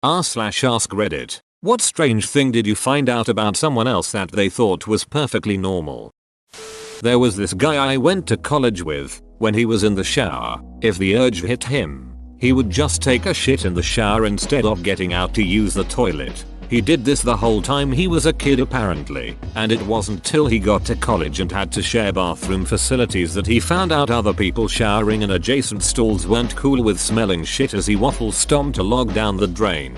r/ask Reddit. What strange thing did you find out about someone else that they thought was perfectly normal? There was this guy I went to college with. When he was in the shower, if the urge hit him, he would just take a shit in the shower instead of getting out to use the toilet. He did this the whole time he was a kid apparently, and it wasn't till he got to college and had to share bathroom facilities that he found out other people showering in adjacent stalls weren't cool with smelling shit as he waffle stomped to log down the drain.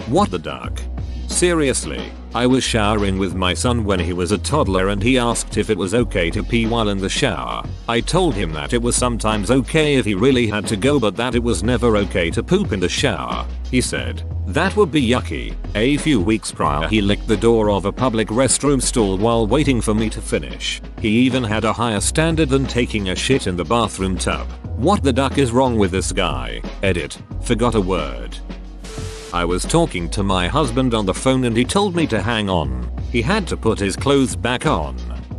What the duck? Seriously, I was showering with my son when he was a toddler and he asked if it was okay to pee while in the shower. I told him that it was sometimes okay if he really had to go but that it was never okay to poop in the shower. He said, that would be yucky. A few weeks prior he licked the door of a public restroom stall while waiting for me to finish. He even had a higher standard than taking a shit in the bathroom tub. What the duck is wrong with this guy? Edit. Forgot a word. I was talking to my husband on the phone and he told me to hang on. He had to put his clothes back on.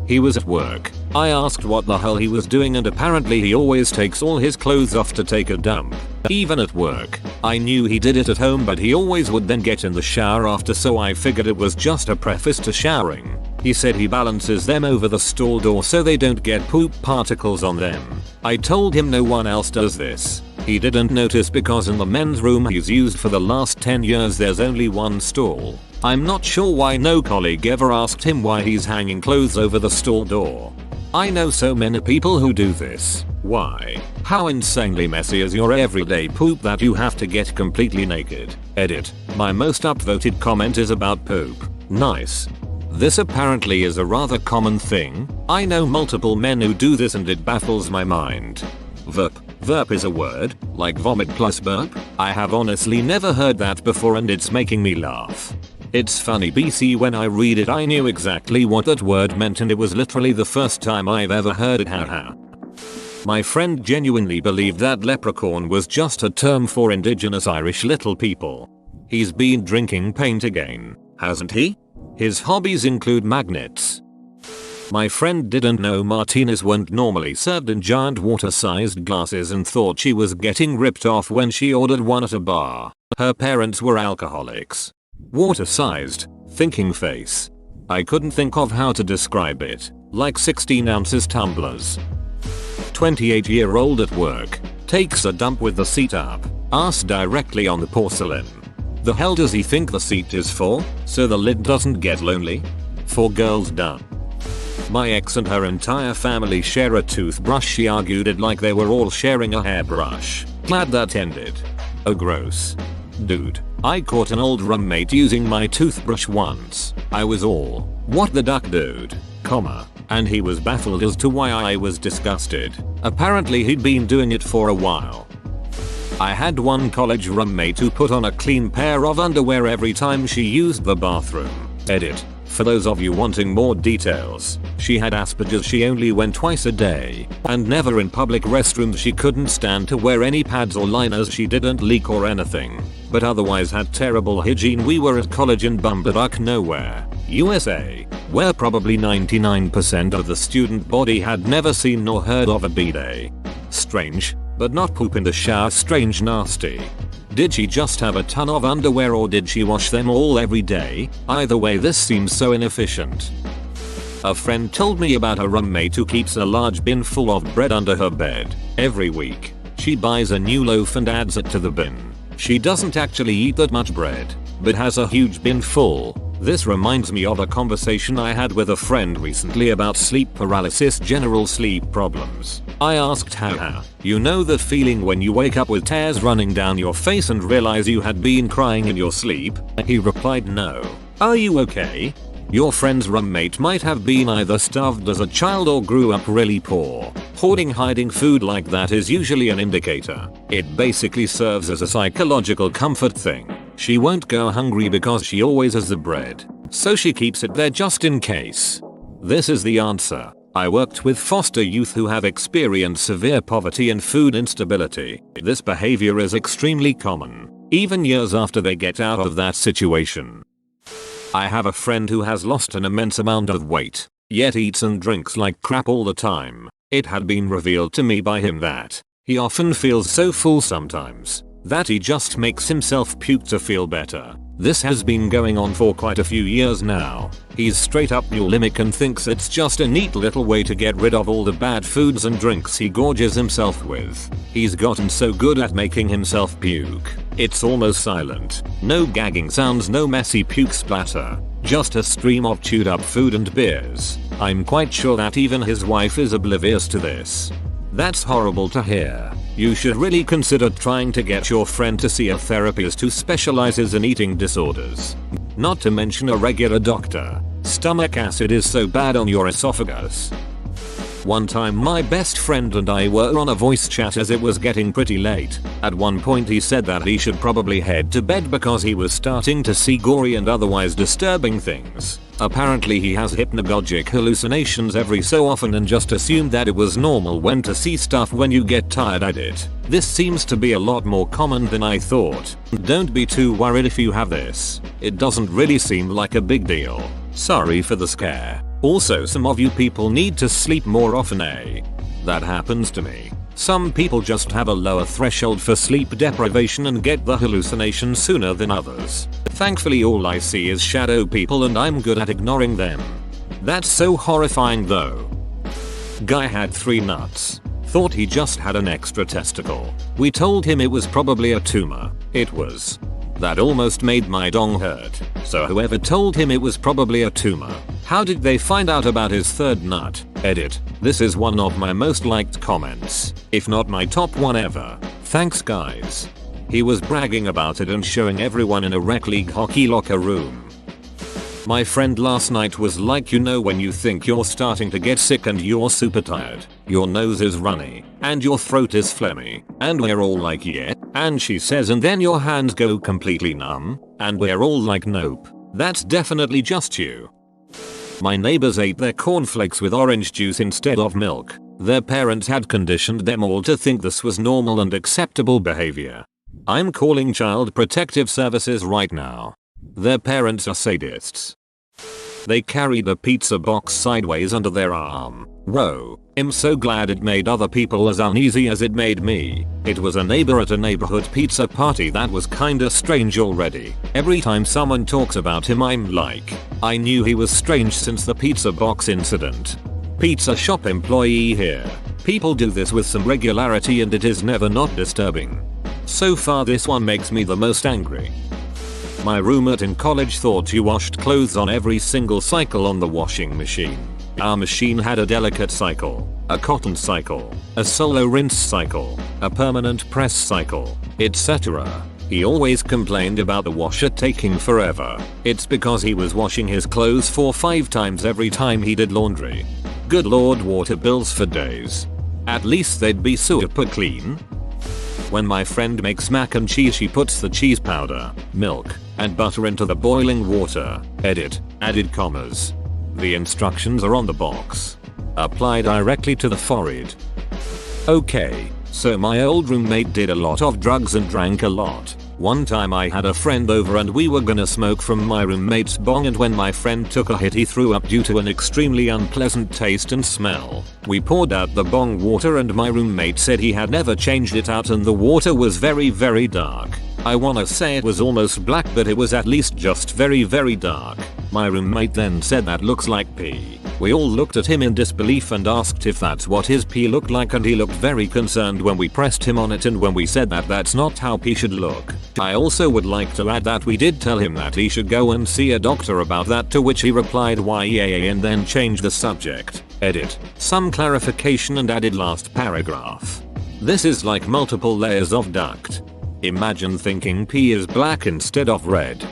He was at work. I asked what the hell he was doing and apparently he always takes all his clothes off to take a dump. Even at work. I knew he did it at home but he always would then get in the shower after, so I figured it was just a preface to showering. He said he balances them over the stall door so they don't get poop particles on them. I told him no one else does this. He didn't notice because in the men's room he's used for the last 10 years there's only one stall. I'm not sure why no colleague ever asked him why he's hanging clothes over the stall door. I know so many people who do this. Why? How insanely messy is your everyday poop that you have to get completely naked? Edit. My most upvoted comment is about poop. Nice. This apparently is a rather common thing. I know multiple men who do this and it baffles my mind. Verp. Verp is a word, like vomit plus burp? I have honestly never heard that before and it's making me laugh. It's funny BC, when I read it I knew exactly what that word meant and it was literally the first time I've ever heard it, haha. My friend genuinely believed that leprechaun was just a term for indigenous Irish little people. He's been drinking paint again, hasn't he? His hobbies include magnets. My friend didn't know martinis weren't normally served in giant water-sized glasses and thought she was getting ripped off when she ordered one at a bar. Her parents were alcoholics. Water-sized, thinking face. I couldn't think of how to describe it, like 16 ounces tumblers. 28-year-old at work, takes a dump with the seat up, ass directly on the porcelain. The hell does he think the seat is for? So the lid doesn't get lonely? For girls done. My ex and her entire family share a toothbrush. She argued it like they were all sharing a hairbrush. Glad that ended. Oh gross. Dude, I caught an old roommate using my toothbrush once. I was all, what the duck dude, comma, and he was baffled as to why I was disgusted. Apparently he'd been doing it for a while. I had one college roommate who put on a clean pair of underwear every time she used the bathroom. Edit. For those of you wanting more details, she had Asperger's. She only went twice a day, and never in public restrooms. She couldn't stand to wear any pads or liners. She didn't leak or anything, but otherwise had terrible hygiene. We were at college in Bumberbuck Nowhere, USA, where probably 99% of the student body had never seen nor heard of a bidet. Strange, but not poop in the shower. Strange nasty. Did she just have a ton of underwear or did she wash them all every day? Either way this seems so inefficient. A friend told me about a roommate who keeps a large bin full of bread under her bed. Every week, she buys a new loaf and adds it to the bin. She doesn't actually eat that much bread, but has a huge bin full. This reminds me of a conversation I had with a friend recently about sleep paralysis, general sleep problems. I asked how, you know that feeling when you wake up with tears running down your face and realize you had been crying in your sleep? He replied, no. Are you okay? Your friend's roommate might have been either starved as a child or grew up really poor. Hiding food like that is usually an indicator. It basically serves as a psychological comfort thing. She won't go hungry because she always has the bread, so she keeps it there just in case. This is the answer. I worked with foster youth who have experienced severe poverty and food instability. This behavior is extremely common, even years after they get out of that situation. I have a friend who has lost an immense amount of weight, yet eats and drinks like crap all the time. It had been revealed to me by him that he often feels so full sometimes that he just makes himself puke to feel better. This has been going on for quite a few years now. He's straight up bulimic and thinks it's just a neat little way to get rid of all the bad foods and drinks he gorges himself with. He's gotten so good at making himself puke. It's almost silent. No gagging sounds, no messy puke splatter. Just a stream of chewed up food and beers. I'm quite sure that even his wife is oblivious to this. That's horrible to hear. You should really consider trying to get your friend to see a therapist who specializes in eating disorders. Not to mention a regular doctor. Stomach acid is so bad on your esophagus. One time my best friend and I were on a voice chat as it was getting pretty late. At one point he said that he should probably head to bed because he was starting to see gory and otherwise disturbing things. Apparently he has hypnagogic hallucinations every so often and just assumed that it was normal when to see stuff when you get tired at it. This seems to be a lot more common than I thought. Don't be too worried if you have this. It doesn't really seem like a big deal. Sorry for the scare. Also, some of you people need to sleep more often, eh? That happens to me. Some people just have a lower threshold for sleep deprivation and get the hallucinations sooner than others. Thankfully all I see is shadow people and I'm good at ignoring them. That's so horrifying though. Guy had 3 nuts. Thought he just had an extra testicle. We told him it was probably a tumor. It was. That almost made my dong hurt. So whoever told him it was probably a tumor, how did they find out about his 3rd nut? Edit. This is one of my most liked comments, if not my top one ever. Thanks guys. He was bragging about it and showing everyone in a rec league hockey locker room. My friend last night was like, you know when you think you're starting to get sick and you're super tired, your nose is runny, and your throat is phlegmy, and we're all like yeah, and she says and then your hands go completely numb, and we're all like nope, that's definitely just you. My neighbors ate their cornflakes with orange juice instead of milk. Their parents had conditioned them all to think this was normal and acceptable behavior. I'm calling Child Protective Services right now. Their parents are sadists. They carried a pizza box sideways under their arm. Whoa, I'm so glad it made other people as uneasy as it made me. It was a neighbor at a neighborhood pizza party that was kinda strange already. Every time someone talks about him I'm like, I knew he was strange since the pizza box incident. Pizza shop employee here. People do this with some regularity and it is never not disturbing. So far this one makes me the most angry. My roommate in college thought you washed clothes on every single cycle on the washing machine. Our machine had a delicate cycle, a cotton cycle, a solo rinse cycle, a permanent press cycle, etc. He always complained about the washer taking forever. It's because he was washing his clothes 4-5 times every time he did laundry. Good lord, water bills for days. At least they'd be super clean. When my friend makes mac and cheese she puts the cheese powder, milk, and butter into the boiling water. Edit. Added commas. The instructions are on the box. Apply directly to the forehead. Okay, so my old roommate did a lot of drugs and drank a lot. One time I had a friend over and we were gonna smoke from my roommate's bong, and when my friend took a hit he threw up due to an extremely unpleasant taste and smell. We poured out the bong water and my roommate said he had never changed it out and the water was very dark. I wanna say it was almost black, but it was at least just very dark. My roommate then said that looks like pee. We all looked at him in disbelief and asked if that's what his pee looked like, and he looked very concerned when we pressed him on it and when we said that that's not how pee should look. I also would like to add that we did tell him that he should go and see a doctor about that, to which he replied why yeah and then changed the subject. Edit. Some clarification and added last paragraph. This is like multiple layers of duct. Imagine thinking pee is black instead of red.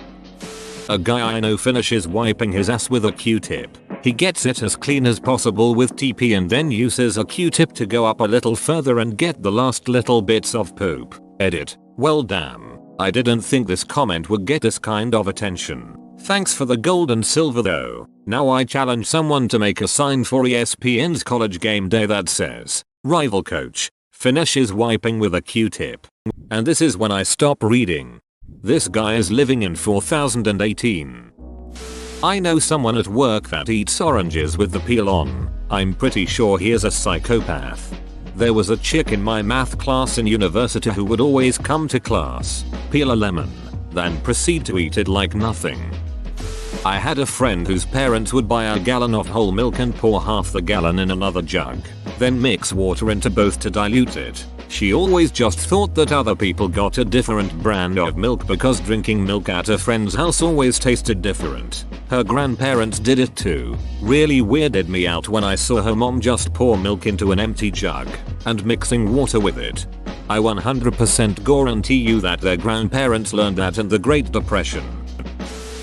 A guy I know finishes wiping his ass with a Q-tip. He gets it as clean as possible with TP and then uses a Q-tip to go up a little further and get the last little bits of poop. Edit. Well damn. I didn't think this comment would get this kind of attention. Thanks for the gold and silver though. Now I challenge someone to make a sign for ESPN's College Game Day that says, rival coach finishes wiping with a Q-tip. And this is when I stop reading. This guy is living in 4018. I know someone at work that eats oranges with the peel on. I'm pretty sure he is a psychopath. There was a chick in my math class in university who would always come to class, peel a lemon, then proceed to eat it like nothing. I had a friend whose parents would buy a gallon of whole milk and pour half the gallon in another jug, then mix water into both to dilute it. She always just thought that other people got a different brand of milk because drinking milk at a friend's house always tasted different. Her grandparents did it too. Really weirded me out when I saw her mom just pour milk into an empty jug and mixing water with it. I 100% guarantee you that their grandparents learned that in the Great Depression.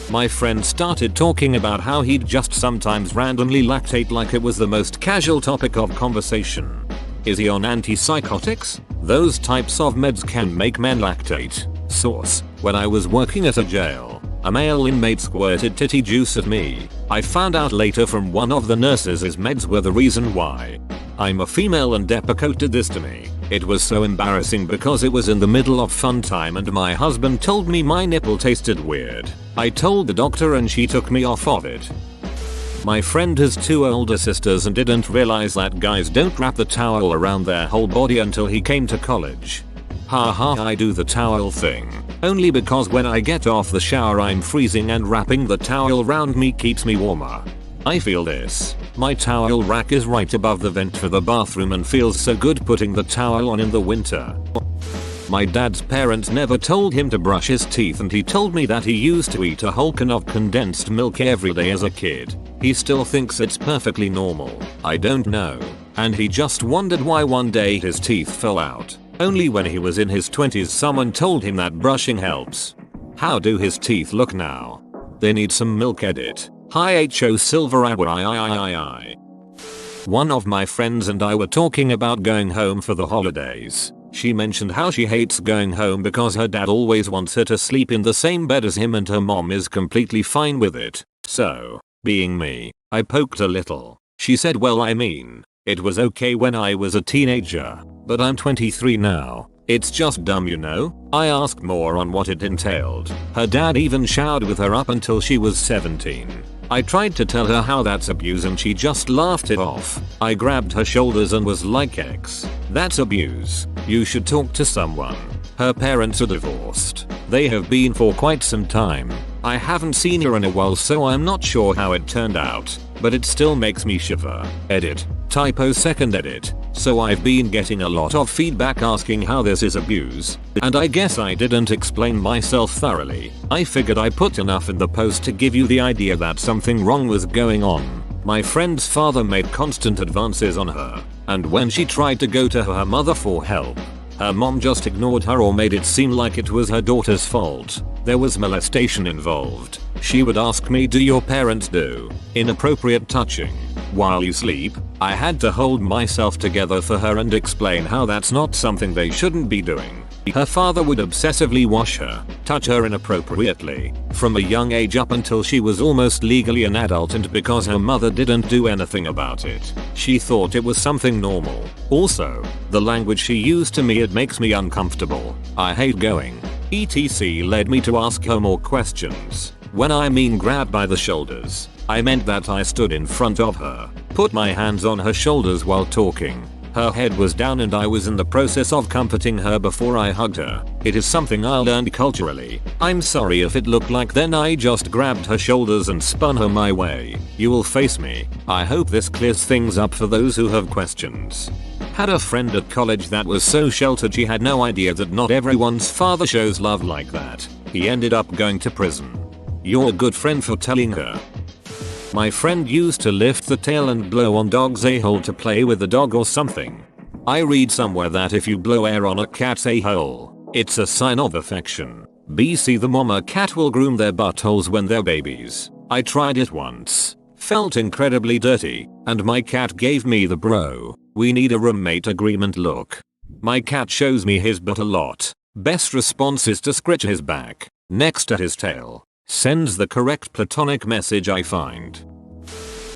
My friend started talking about how he'd just sometimes randomly lactate like it was the most casual topic of conversation. Is he on antipsychotics? Those types of meds can make men lactate. Source: when I was working at a jail, a male inmate squirted titty juice at me. I found out later from one of the nurses his meds were the reason why. I'm a female and Depakote did this to me. It was so embarrassing because it was in the middle of fun time and my husband told me my nipple tasted weird. I told the doctor and she took me off of it. My friend has 2 older sisters and didn't realize that guys don't wrap the towel around their whole body until he came to college. Haha, I do the towel thing. Only because when I get off the shower I'm freezing and wrapping the towel around me keeps me warmer. I feel this. My towel rack is right above the vent for the bathroom and feels so good putting the towel on in the winter. My dad's parents never told him to brush his teeth and he told me that he used to eat a whole can of condensed milk every day as a kid. He still thinks it's perfectly normal. I don't know. And he just wondered why one day his teeth fell out. Only when he was in his 20s someone told him that brushing helps. How do his teeth look now? They need some milk edit. Hi ho silver I. One of my friends and I were talking about going home for the holidays. She mentioned how she hates going home because her dad always wants her to sleep in the same bed as him and her mom is completely fine with it. So, being me, I poked a little. She said, well, I mean, it was okay when I was a teenager, but I'm 23 now. It's just dumb, you know? I asked more on what it entailed. Her dad even showered with her up until she was 17. I tried to tell her how that's abuse and she just laughed it off. I grabbed her shoulders and was like, X, that's abuse. You should talk to someone. Her parents are divorced. They have been for quite some time. I haven't seen her in a while so I'm not sure how it turned out, but it still makes me shiver. Edit. Typo second edit. So I've been getting a lot of feedback asking how this is abuse, and I guess I didn't explain myself thoroughly. I figured I put enough in the post to give you the idea that something wrong was going on. My friend's father made constant advances on her, and when she tried to go to her mother for help, her mom just ignored her or made it seem like it was her daughter's fault. There was molestation involved. She would ask me, do your parents do inappropriate touching while you sleep? I had to hold myself together for her and explain how that's not something they shouldn't be doing. Her father would obsessively wash her, touch her inappropriately, from a young age up until she was almost legally an adult, and because her mother didn't do anything about it, she thought it was something normal. Also, the language she used to me, it makes me uncomfortable. I hate going. ETC led me to ask her more questions. When I mean grabbed by the shoulders, I meant that I stood in front of her, put my hands on her shoulders while talking. Her head was down and I was in the process of comforting her before I hugged her. It is something I learned culturally. I'm sorry if it looked like then I just grabbed her shoulders and spun her my way. You will face me. I hope this clears things up for those who have questions. Had a friend at college that was so sheltered she had no idea that not everyone's father shows love like that. He ended up going to prison. You're a good friend for telling her. My friend used to lift the tail and blow on dog's a-hole to play with the dog or something. I read somewhere that if you blow air on a cat's a-hole, it's a sign of affection. BC the mama cat will groom their buttholes when they're babies. I tried it once. Felt incredibly dirty, and my cat gave me the bro, we need a roommate agreement look. My cat shows me his butt a lot. Best response is to scratch his back, next to his tail. Sends the correct platonic message I find.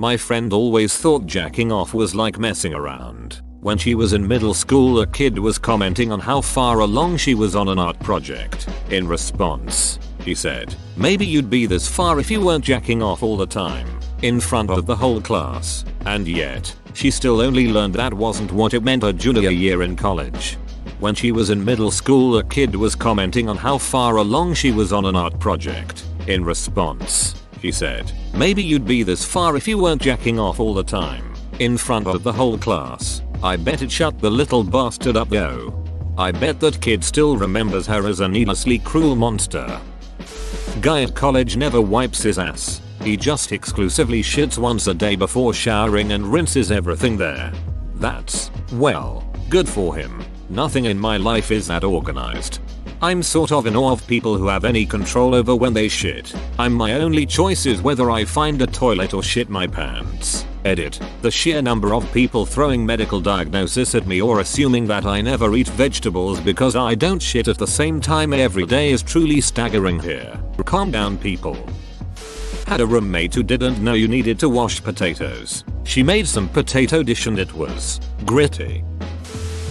My friend always thought jacking off was like messing around. When she was in middle school, a kid was commenting on how far along she was on an art project. In response, he said, maybe you'd be this far if you weren't jacking off all the time, in front of the whole class. And yet, She still only learned that wasn't what it meant her junior year in college. When she was in middle school, a kid was commenting on how far along she was on an art project. In response, she said, "Maybe you'd be this far if you weren't jacking off all the time." In front of the whole class. I bet it shut the little bastard up though. I bet that kid still remembers her as a needlessly cruel monster. Guy at college never wipes his ass. He just exclusively shits once a day before showering and rinses everything there. That's, well, good for him. Nothing in my life is that organized. I'm sort of in awe of people who have any control over when they shit. My only choice is whether I find a toilet or shit my pants. Edit. The sheer number of people throwing medical diagnosis at me or assuming that I never eat vegetables because I don't shit at the same time every day is truly staggering here. Calm down, people. Had a roommate who didn't know you needed to wash potatoes. She made some potato dish and it was gritty.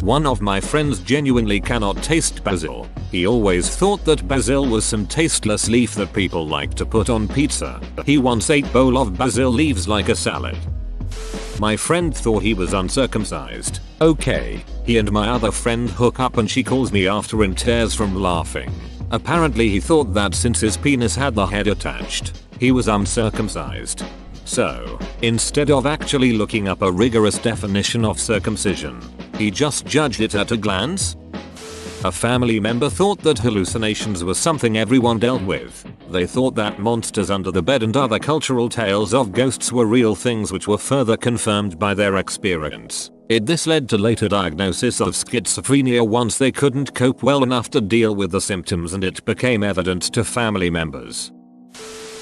One of my friends genuinely cannot taste basil. He always thought that basil was some tasteless leaf that people like to put on pizza. He once ate bowl of basil leaves like a salad. My friend thought he was uncircumcised. Okay, he and my other friend hook up and she calls me after in tears from laughing. Apparently he thought that since his penis had the head attached, he was uncircumcised. So, instead of actually looking up a rigorous definition of circumcision, he just judged it at a glance. A family member thought that hallucinations were something everyone dealt with. They thought that monsters under the bed and other cultural tales of ghosts were real things, which were further confirmed by their experience. This led to later diagnosis of schizophrenia once they couldn't cope well enough to deal with the symptoms and it became evident to family members.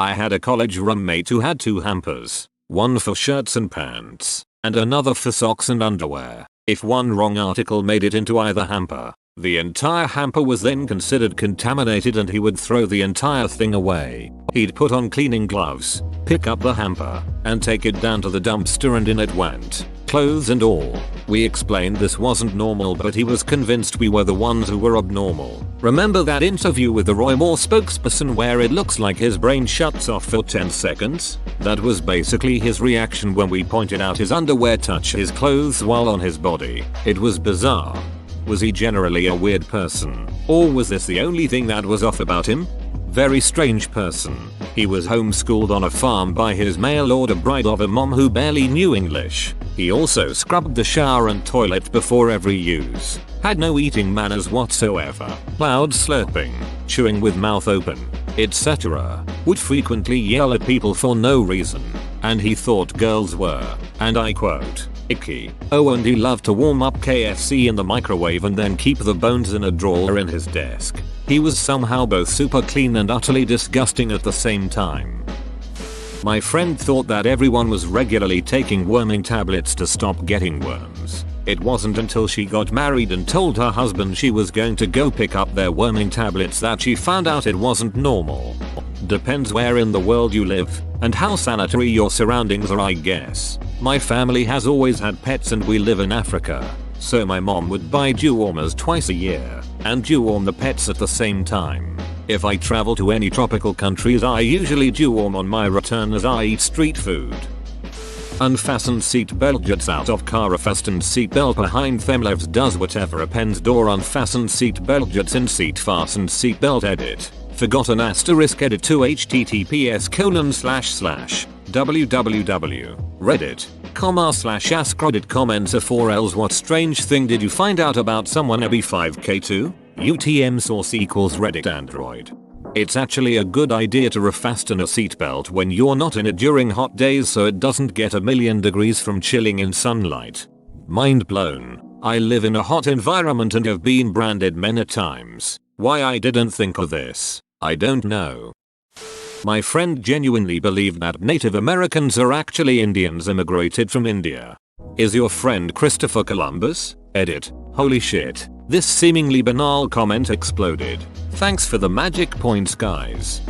I had a college roommate who had two hampers, one for shirts and pants, and another for socks and underwear. If one wrong article made it into either hamper, the entire hamper was then considered contaminated and he would throw the entire thing away. He'd put on cleaning gloves, pick up the hamper, and take it down to the dumpster and in it went, clothes and all. We explained this wasn't normal but he was convinced we were the ones who were abnormal. Remember that interview with the Roy Moore spokesperson where it looks like his brain shuts off for 10 seconds? That was basically his reaction when we pointed out his underwear touch his clothes while on his body. It was bizarre. Was he generally a weird person? Or was this the only thing that was off about him? Very strange person. He was homeschooled on a farm by his mail-order bride of a mom who barely knew English. He also scrubbed the shower and toilet before every use. Had no eating manners whatsoever. Loud slurping, chewing with mouth open, etc. Would frequently yell at people for no reason. And he thought girls were, and I quote, icky. Oh, and he loved to warm up KFC in the microwave and then keep the bones in a drawer in his desk. He was somehow both super clean and utterly disgusting at the same time. My friend thought that everyone was regularly taking worming tablets to stop getting worms. It wasn't until she got married and told her husband she was going to go pick up their worming tablets that she found out it wasn't normal. Depends where in the world you live, and how sanitary your surroundings are, I guess. My family has always had pets and we live in Africa, so my mom would buy dewormers twice a year, and deworm the pets at the same time. If I travel to any tropical countries I usually deworm on my return as I eat street food. Unfastened seatbelt jets out of car. A fastened seatbelt behind them left does whatever appends door. Unfastened seatbelt jets in seat fastened seatbelt edit. Forgotten asterisk edit to https://www.reddit.com/askreddit comments of 4Ls. What strange thing did you find out about someone? EB5K2 UTM source equals Reddit Android. It's actually a good idea to refasten a seatbelt when you're not in it during hot days so it doesn't get 1,000,000 degrees from chilling in sunlight. Mind blown. I live in a hot environment and have been branded many times. Why I didn't think of this, I don't know. My friend genuinely believed that Native Americans are actually Indians immigrated from India. Is your friend Christopher Columbus? Edit. Holy shit. This seemingly banal comment exploded. Thanks for the magic points, guys.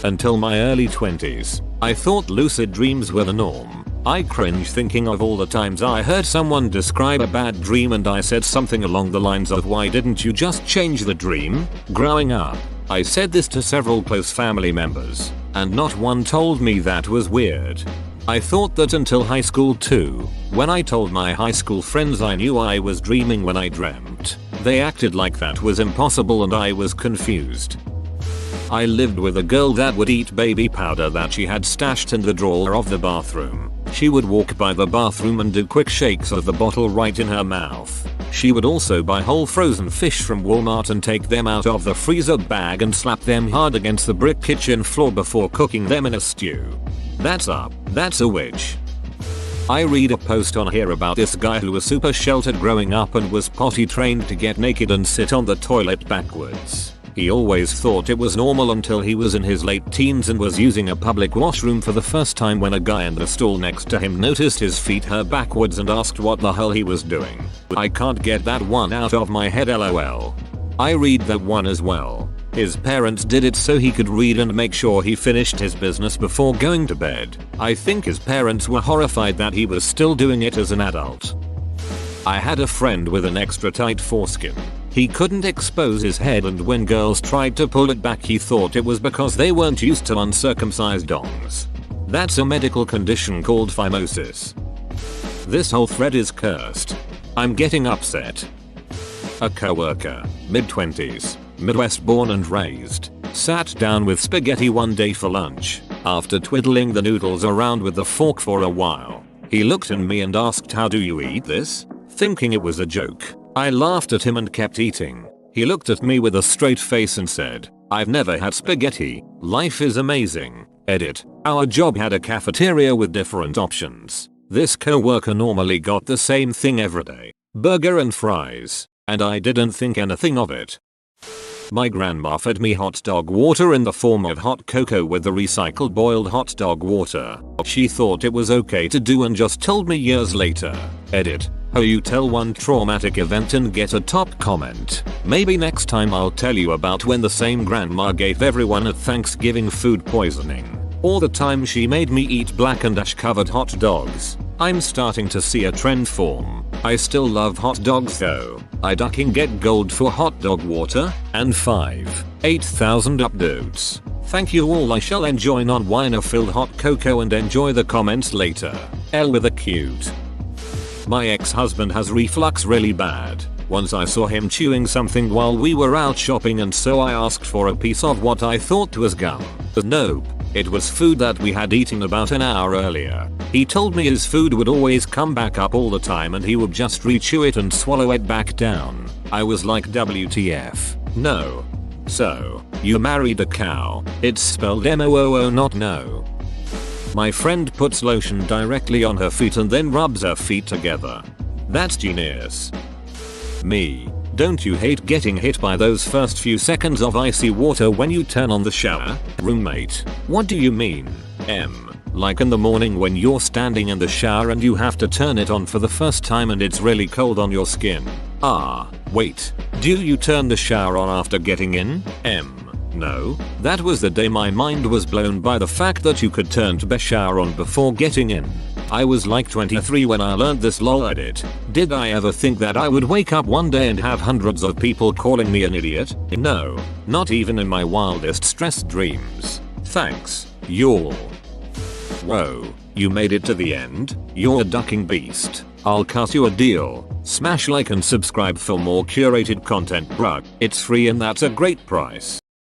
Until my early 20s, I thought lucid dreams were the norm. I cringe thinking of all the times I heard someone describe a bad dream and I said something along the lines of, why didn't you just change the dream? Growing up, I said this to several close family members, and not one told me that was weird. I thought that until high school too. When I told my high school friends I knew I was dreaming when I dreamt, they acted like that was impossible and I was confused. I lived with a girl that would eat baby powder that she had stashed in the drawer of the bathroom. She would walk by the bathroom and do quick shakes of the bottle right in her mouth. She would also buy whole frozen fish from Walmart and take them out of the freezer bag and slap them hard against the brick kitchen floor before cooking them in a stew. That's a witch. I read a post on here about this guy who was super sheltered growing up and was potty trained to get naked and sit on the toilet backwards. He always thought it was normal until he was in his late teens and was using a public washroom for the first time when a guy in the stall next to him noticed his feet her backwards and asked what the hell he was doing. I can't get that one out of my head, lol. I read that one as well. His parents did it so he could read and make sure he finished his business before going to bed. I think his parents were horrified that he was still doing it as an adult. I had a friend with an extra tight foreskin. He couldn't expose his head and when girls tried to pull it back he thought it was because they weren't used to uncircumcised dongs. That's a medical condition called phimosis. This whole thread is cursed. I'm getting upset. A coworker, mid-20s, Midwest born and raised, sat down with spaghetti one day for lunch. After twiddling the noodles around with the fork for a while, he looked at me and asked, "How do you eat this?" Thinking it was a joke, I laughed at him and kept eating. He looked at me with a straight face and said, "I've never had spaghetti. Life is amazing." Edit. Our job had a cafeteria with different options. This coworker normally got the same thing every day, burger and fries, and I didn't think anything of it. My grandma fed me hot dog water in the form of hot cocoa with the recycled boiled hot dog water. She thought it was okay to do and just told me years later. Edit. How you tell one traumatic event and get a top comment. Maybe next time I'll tell you about when the same grandma gave everyone at Thanksgiving food poisoning. Or the time she made me eat black and ash covered hot dogs. I'm starting to see a trend form. I still love hot dogs though. I ducking get gold for hot dog water, and 8,000 upvotes. Thank you all. I shall enjoy non-winer filled hot cocoa and enjoy the comments later. L with a cute. My ex-husband has reflux really bad. Once I saw him chewing something while we were out shopping and so I asked for a piece of what I thought was gum. Nope. It was food that we had eaten about an hour earlier. He told me his food would always come back up all the time and he would just re-chew it and swallow it back down. I was like, WTF. No. So, you married a cow. It's spelled M-O-O-O, not no. My friend puts lotion directly on her feet and then rubs her feet together. That's genius. Me. Don't you hate getting hit by those first few seconds of icy water when you turn on the shower? Roommate. What do you mean? M. Like in the morning when you're standing in the shower and you have to turn it on for the first time and it's really cold on your skin. Ah, wait. Do you turn the shower on after getting in? M. No, that was the day my mind was blown by the fact that you could turn the shower on before getting in. I was like 23 when I learned this, lol. Edit. Did I ever think that I would wake up one day and have hundreds of people calling me an idiot? No, not even in my wildest stressed dreams. Thanks, y'all. Whoa, you made it to the end? You're a ducking beast. I'll cut you a deal. Smash like and subscribe for more curated content, bruh. It's free and that's a great price.